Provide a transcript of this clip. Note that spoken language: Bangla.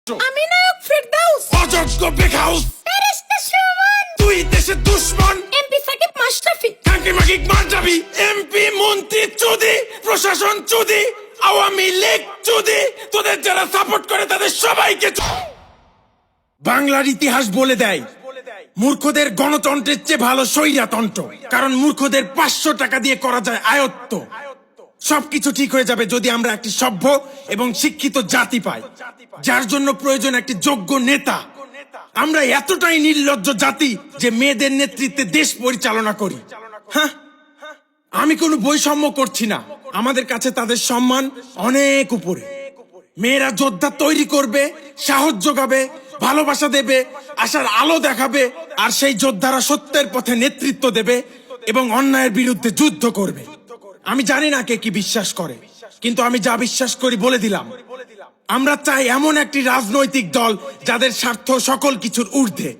আমি নায়ক ফেরদাউস, অযোগ্য বেখাউস, ফেরেশতা সুমন, তুই দেশের দুশ্মন, এমপি সাকিব মাশরাফি, কাকি মাকি মার যাবি, এমপি মন্ত্রী চুদি, প্রশাসন চুদি, আওয়ামী লীগ চুদি, তোদের যারা সাপোর্ট করে তাদের সবাইকে বাংলার ইতিহাস বলে দেয় মূর্খদের গণতন্ত্রের চেয়ে ভালো স্বৈরতন্ত্র। কারণ মূর্খদের 500 টাকা দিয়ে করা যায় আয়ত্ত। সবকিছু ঠিক হয়ে যাবে যদি আমরা একটি সভ্য এবং শিক্ষিত জাতি পাই, যার জন্য প্রয়োজন একটি যোগ্য নেতা। আমরা এতটাই নির্লজ্জ জাতি যে মেয়েদের নেতৃত্বে দেশ পরিচালনা করি। হ্যাঁ, আমি কোনো বৈষম্য করছি না, আমাদের কাছে তাদের সম্মান অনেক উপরে। মেয়েরা যোদ্ধা তৈরি করবে, সাহস যোগাবে, ভালোবাসা দেবে, আশার আলো দেখাবে, আর সেই যোদ্ধারা সত্যের পথে নেতৃত্ব দেবে এবং অন্যায়ের বিরুদ্ধে যুদ্ধ করবে। আমি জানি না কে কি বিশ্বাস করে, কিন্তু আমি যা বিশ্বাস করি বলে দিলাম। আমরা চাই এমন একটি রাজনৈতিক দল যাদের স্বার্থ সকল কিছুর ঊর্ধ্বে।